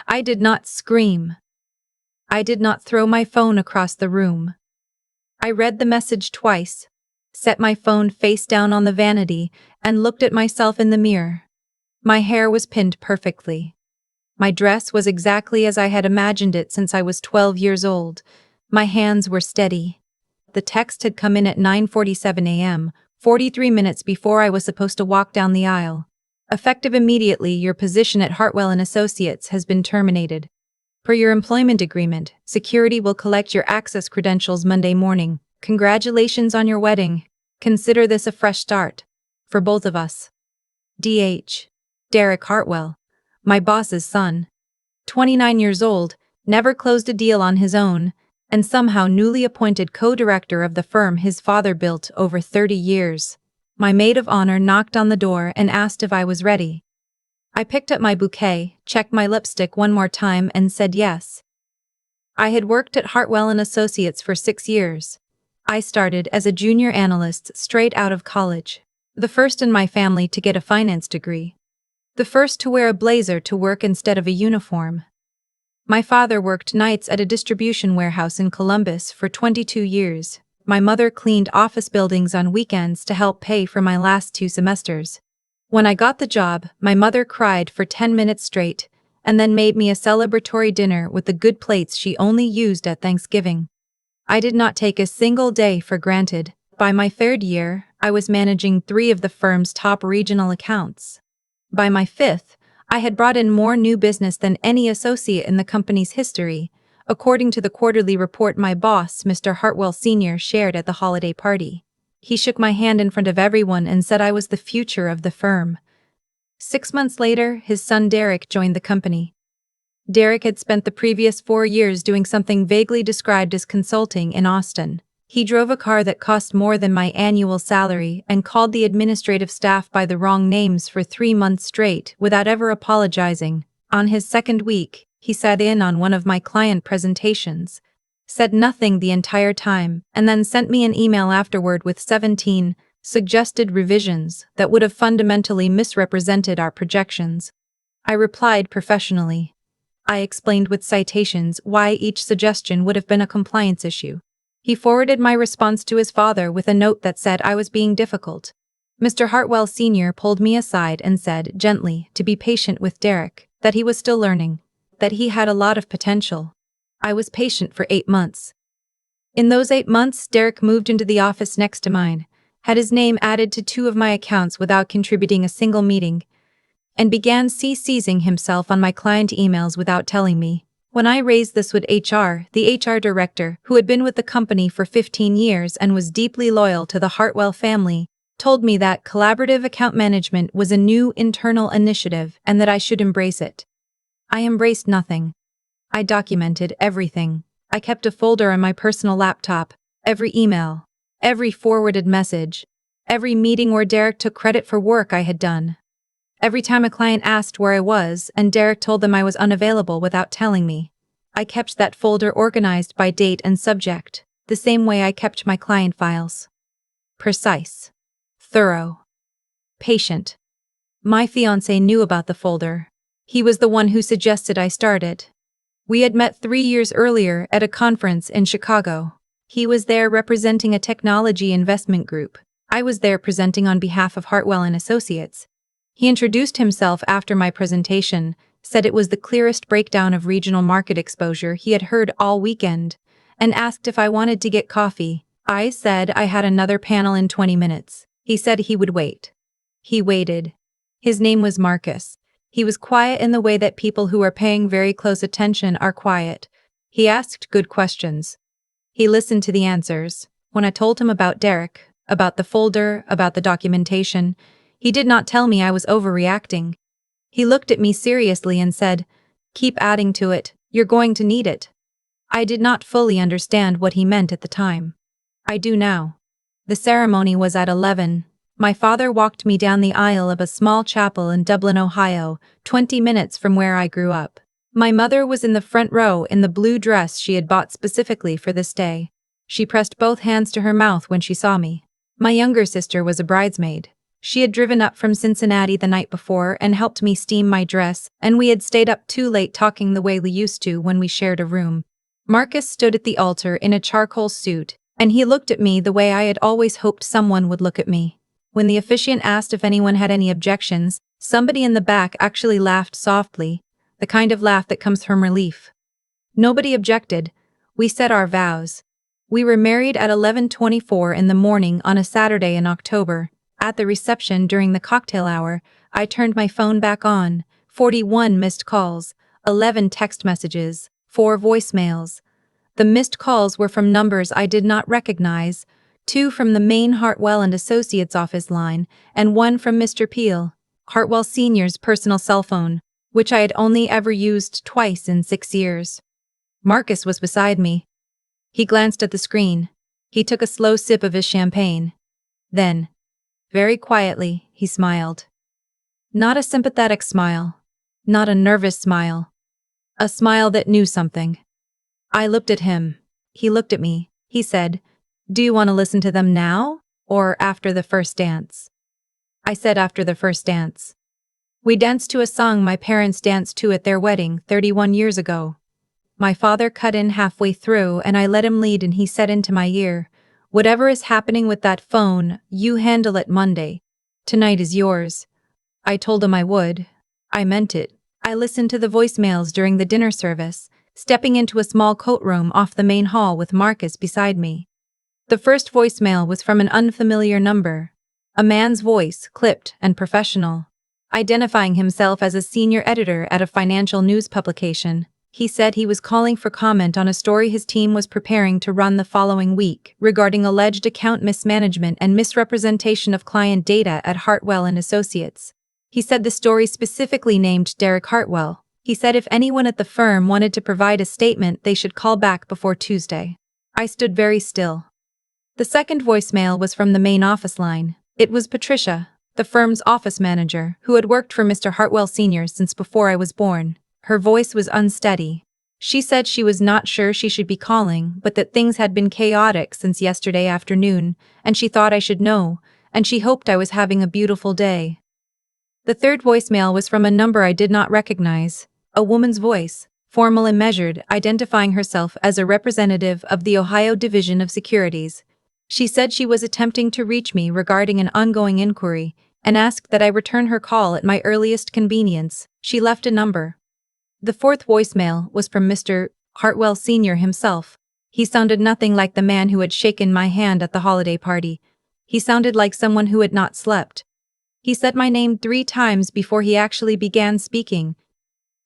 I did not scream. I did not throw my phone across the room. I read the message twice, set my phone face down on the vanity, and looked at myself in the mirror. My hair was pinned perfectly. My dress was exactly as I had imagined it since I was 12 years old. My hands were steady. The text had come in at 9:47 a.m., 43 minutes before I was supposed to walk down the aisle. Effective immediately, your position at Hartwell & Associates has been terminated. Per your employment agreement, security will collect your access credentials Monday morning. Congratulations on your wedding. Consider this a fresh start. For both of us. D.H. Derek Hartwell, my boss's son. 29 years old, never closed a deal on his own, and somehow newly appointed co-director of the firm his father built over 30 years. My maid of honor knocked on the door and asked if I was ready. I picked up my bouquet, checked my lipstick one more time and said yes. I had worked at Hartwell & Associates for 6 years. I started as a junior analyst straight out of college. The first in my family to get a finance degree. The first to wear a blazer to work instead of a uniform. My father worked nights at a distribution warehouse in Columbus for 22 years. My mother cleaned office buildings on weekends to help pay for my last 2 semesters. When I got the job, my mother cried for 10 minutes straight, and then made me a celebratory dinner with the good plates she only used at Thanksgiving. I did not take a single day for granted. By my 3rd year, I was managing 3 of the firm's top regional accounts. By my 5th, I had brought in more new business than any associate in the company's history, according to the quarterly report my boss, Mr. Hartwell Sr., shared at the holiday party. He shook my hand in front of everyone and said I was the future of the firm. 6 months later, his son Derek joined the company. Derek had spent the previous 4 years doing something vaguely described as consulting in Austin. He drove a car that cost more than my annual salary and called the administrative staff by the wrong names for 3 months straight without ever apologizing. On his 2nd week, he sat in on one of my client presentations, said nothing the entire time, and then sent me an email afterward with 17 suggested revisions that would have fundamentally misrepresented our projections. I replied professionally. I explained with citations why each suggestion would have been a compliance issue. He forwarded my response to his father with a note that said I was being difficult. Mr. Hartwell Sr. pulled me aside and said, gently, to be patient with Derek, that he was still learning, that he had a lot of potential. I was patient for 8 months. In those 8 months, Derek moved into the office next to mine, had his name added to 2 of my accounts without contributing a single meeting, and began CCing himself on my client emails without telling me. When I raised this with HR, the HR director, who had been with the company for 15 years and was deeply loyal to the Hartwell family, told me that collaborative account management was a new internal initiative and that I should embrace it. I embraced nothing. I documented everything. I kept a folder on my personal laptop, every email, every forwarded message, every meeting where Derek took credit for work I had done. Every time a client asked where I was and Derek told them I was unavailable without telling me, I kept that folder organized by date and subject, the same way I kept my client files. Precise. Thorough. Patient. My fiancé knew about the folder. He was the one who suggested I start it. We had met 3 years earlier at a conference in Chicago. He was there representing a technology investment group. I was there presenting on behalf of Hartwell & Associates. He introduced himself after my presentation, said it was the clearest breakdown of regional market exposure he had heard all weekend, and asked if I wanted to get coffee. I said I had another panel in 20 minutes. He said he would wait. He waited. His name was Marcus. He was quiet in the way that people who are paying very close attention are quiet. He asked good questions. He listened to the answers. When I told him about Derek, about the folder, about the documentation, he did not tell me I was overreacting. He looked at me seriously and said, "Keep adding to it, you're going to need it." I did not fully understand what he meant at the time. I do now. The ceremony was at 11. My father walked me down the aisle of a small chapel in Dublin, Ohio, 20 minutes from where I grew up. My mother was in the front row in the blue dress she had bought specifically for this day. She pressed both hands to her mouth when she saw me. My younger sister was a bridesmaid. She had driven up from Cincinnati the night before and helped me steam my dress, and we had stayed up too late talking the way we used to when we shared a room. Marcus stood at the altar in a charcoal suit, and he looked at me the way I had always hoped someone would look at me. When the officiant asked if anyone had any objections, somebody in the back actually laughed softly, the kind of laugh that comes from relief. Nobody objected. We said our vows. We were married at 11:24 in the morning on a Saturday in October. At the reception during the cocktail hour, I turned my phone back on. 41 missed calls, 11 text messages, 4 voicemails. The missed calls were from numbers I did not recognize, 2 from the main Hartwell and Associates office line, and 1 from Mr. Peel, Hartwell Sr.'s personal cell phone, which I had only ever used twice in 6 years. Marcus was beside me. He glanced at the screen. He took a slow sip of his champagne. Then, very quietly, he smiled. Not a sympathetic smile. Not a nervous smile. A smile that knew something. I looked at him. He looked at me. He said, "Do you want to listen to them now, or after the first dance?" I said after the first dance. We danced to a song my parents danced to at their wedding 31 years ago. My father cut in halfway through and I let him lead, and he said into my ear, "Whatever is happening with that phone, you handle it Monday. Tonight is yours." I told him I would. I meant it. I listened to the voicemails during the dinner service, stepping into a small coat room off the main hall with Marcus beside me. The first voicemail was from an unfamiliar number. A man's voice, clipped and professional. Identifying himself as a senior editor at a financial news publication, he said he was calling for comment on a story his team was preparing to run the following week regarding alleged account mismanagement and misrepresentation of client data at Hartwell and Associates. He said the story specifically named Derek Hartwell. He said if anyone at the firm wanted to provide a statement, they should call back before Tuesday. I stood very still. The second voicemail was from the main office line. It was Patricia, the firm's office manager, who had worked for Mr. Hartwell Sr. since before I was born. Her voice was unsteady. She said she was not sure she should be calling, but that things had been chaotic since yesterday afternoon, and she thought I should know, and she hoped I was having a beautiful day. The third voicemail was from a number I did not recognize. A woman's voice, formal and measured, identifying herself as a representative of the Ohio Division of Securities. She said she was attempting to reach me regarding an ongoing inquiry, and asked that I return her call at my earliest convenience. She left a number. The fourth voicemail was from Mr. Hartwell Sr. himself. He sounded nothing like the man who had shaken my hand at the holiday party. He sounded like someone who had not slept. He said my name 3 times before he actually began speaking.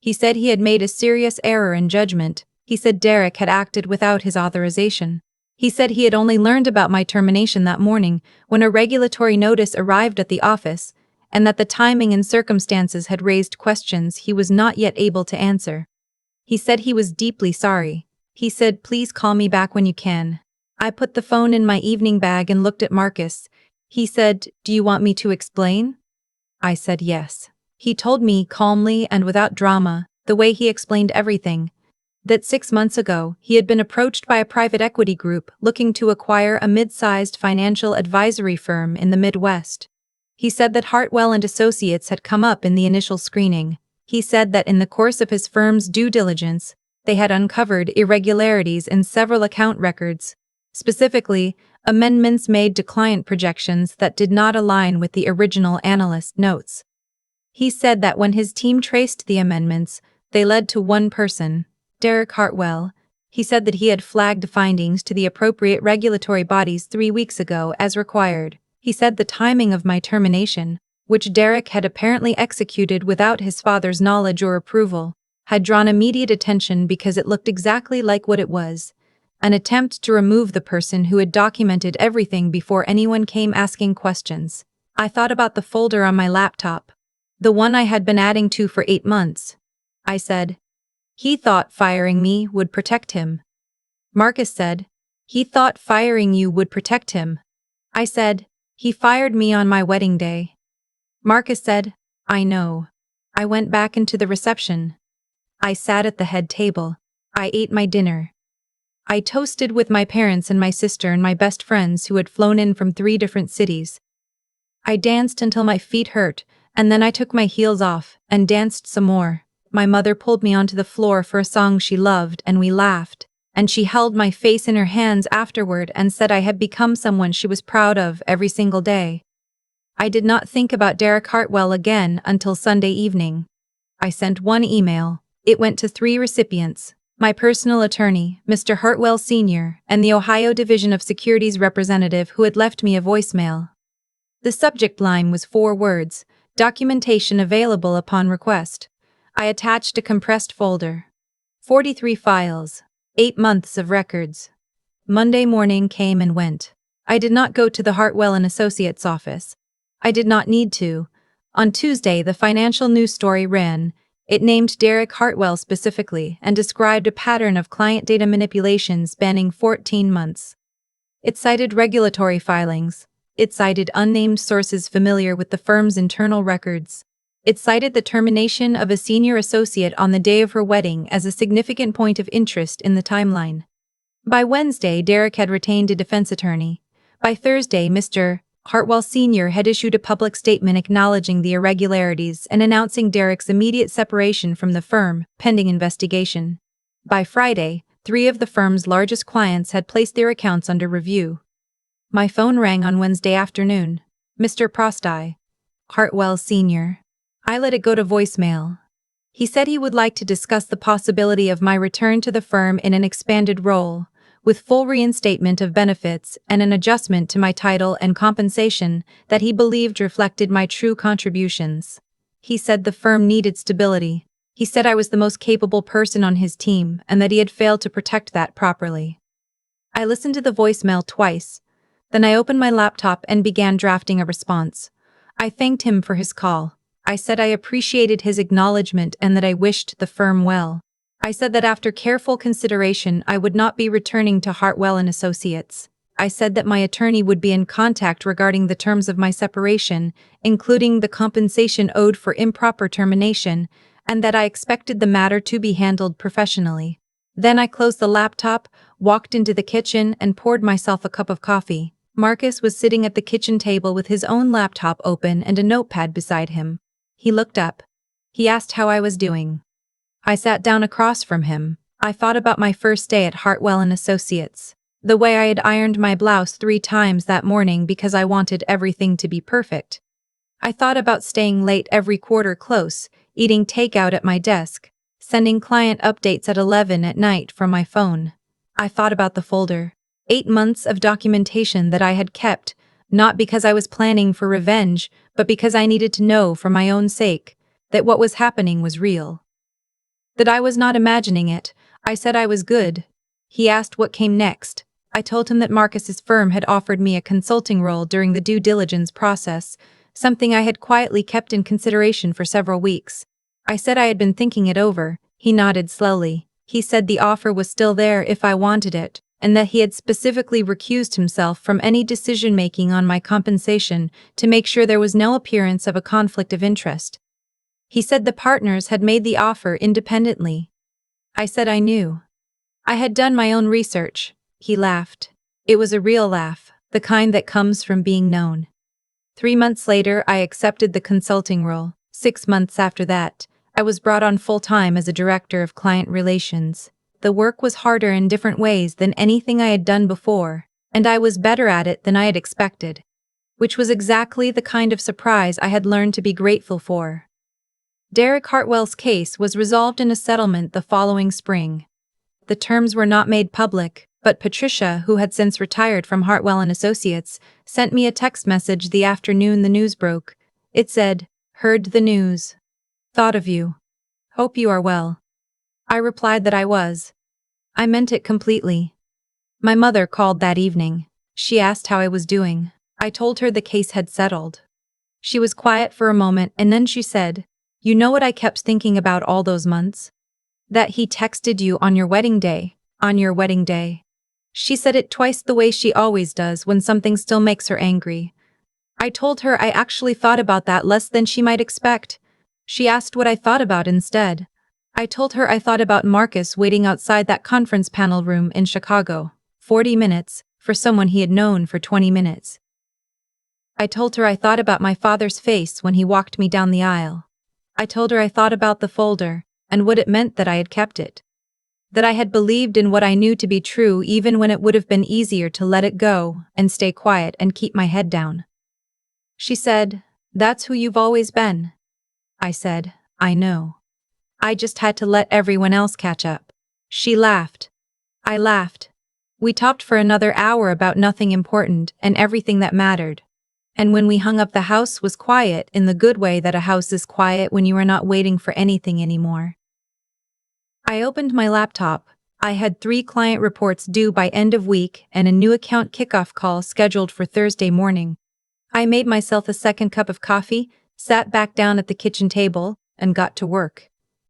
He said he had made a serious error in judgment. He said Derek had acted without his authorization. He said he had only learned about my termination that morning when a regulatory notice arrived at the office, and that the timing and circumstances had raised questions he was not yet able to answer. He said he was deeply sorry. He said, "Please call me back when you can." I put the phone in my evening bag and looked at Marcus. He said, "Do you want me to explain?" I said yes. He told me calmly and without drama, the way he explained everything, that 6 months ago he had been approached by a private equity group looking to acquire a mid-sized financial advisory firm in the Midwest. He said that Hartwell and Associates had come up in the initial screening. He said that in the course of his firm's due diligence, they had uncovered irregularities in several account records, specifically, amendments made to client projections that did not align with the original analyst notes. He said that when his team traced the amendments, they led to one person, Derek Hartwell. He said that he had flagged findings to the appropriate regulatory bodies 3 weeks ago as required. He said the timing of my termination, which Derek had apparently executed without his father's knowledge or approval, had drawn immediate attention because it looked exactly like what it was, an attempt to remove the person who had documented everything before anyone came asking questions. I thought about the folder on my laptop, the one I had been adding to for 8 months. I said, "He thought firing me would protect him." Marcus said, "He thought firing you would protect him." I said, "He fired me on my wedding day." Marcus said, "I know." I went back into the reception. I sat at the head table. I ate my dinner. I toasted with my parents and my sister and my best friends who had flown in from 3 different cities. I danced until my feet hurt, and then I took my heels off and danced some more. My mother pulled me onto the floor for a song she loved, and we laughed, and she held my face in her hands afterward and said I had become someone she was proud of every single day. I did not think about Derek Hartwell again until Sunday evening. I sent one email. It went to 3 recipients: my personal attorney, Mr. Hartwell Sr., and the Ohio Division of Securities representative who had left me a voicemail. The subject line was 4 words: documentation available upon request. I attached a compressed folder. 43 files. 8 months of records. Monday morning came and went. I did not go to the Hartwell & Associates office. I did not need to. On Tuesday, the financial news story ran. It named Derek Hartwell specifically and described a pattern of client data manipulation spanning 14 months. It cited regulatory filings. It cited unnamed sources familiar with the firm's internal records. It cited the termination of a senior associate on the day of her wedding as a significant point of interest in the timeline. By Wednesday, Derek had retained a defense attorney. By Thursday, Mr. Hartwell Sr. had issued a public statement acknowledging the irregularities and announcing Derek's immediate separation from the firm, pending investigation. By Friday, 3 of the firm's largest clients had placed their accounts under review. My phone rang on Wednesday afternoon. Mr. Prosty. Hartwell Sr. I let it go to voicemail. He said he would like to discuss the possibility of my return to the firm in an expanded role, with full reinstatement of benefits and an adjustment to my title and compensation that he believed reflected my true contributions. He said the firm needed stability. He said I was the most capable person on his team and that he had failed to protect that properly. I listened to the voicemail twice. Then I opened my laptop and began drafting a response. I thanked him for his call. I said I appreciated his acknowledgement and that I wished the firm well. I said that after careful consideration I would not be returning to Hartwell & Associates. I said that my attorney would be in contact regarding the terms of my separation, including the compensation owed for improper termination, and that I expected the matter to be handled professionally. Then I closed the laptop, walked into the kitchen, and poured myself a cup of coffee. Marcus was sitting at the kitchen table with his own laptop open and a notepad beside him. He looked up. He asked how I was doing. I sat down across from him. I thought about my first day at Hartwell & Associates. The way I had ironed my blouse 3 times that morning because I wanted everything to be perfect. I thought about staying late every quarter close, eating takeout at my desk, sending client updates at 11 at night from my phone. I thought about the folder. 8 months of documentation that I had kept, not because I was planning for revenge, but because I needed to know for my own sake that what was happening was real. That I was not imagining it. I said I was good. He asked what came next. I told him that Marcus's firm had offered me a consulting role during the due diligence process, something I had quietly kept in consideration for several weeks. I said I had been thinking it over. He nodded slowly. He said the offer was still there if I wanted it, and that he had specifically recused himself from any decision-making on my compensation to make sure there was no appearance of a conflict of interest. He said the partners had made the offer independently. I said I knew. I had done my own research. He laughed. It was a real laugh, the kind that comes from being known. 3 months later, I accepted the consulting role. 6 months after that, I was brought on full-time as a director of client relations. The work was harder in different ways than anything I had done before, and I was better at it than I had expected, which was exactly the kind of surprise I had learned to be grateful for. Derek Hartwell's case was resolved in a settlement the following spring. The terms were not made public, but Patricia, who had since retired from Hartwell & Associates, sent me a text message the afternoon the news broke. It said, "Heard the news. Thought of you. Hope you are well." I replied that I was. I meant it completely. My mother called that evening. She asked how I was doing. I told her the case had settled. She was quiet for a moment and then she said, "You know what I kept thinking about all those months? That he texted you on your wedding day. On your wedding day." She said it twice the way she always does when something still makes her angry. I told her I actually thought about that less than she might expect. She asked what I thought about instead. I told her I thought about Marcus waiting outside that conference panel room in Chicago, 40 minutes, for someone he had known for 20 minutes. I told her I thought about my father's face when he walked me down the aisle. I told her I thought about the folder, and what it meant that I had kept it. That I had believed in what I knew to be true even when it would have been easier to let it go and stay quiet and keep my head down. She said, "That's who you've always been." I said, "I know. I just had to let everyone else catch up." She laughed. I laughed. We talked for another hour about nothing important and everything that mattered. And when we hung up, the house was quiet in the good way that a house is quiet when you are not waiting for anything anymore. I opened my laptop. I had 3 client reports due by end of week and a new account kickoff call scheduled for Thursday morning. I made myself a second cup of coffee, sat back down at the kitchen table, and got to work.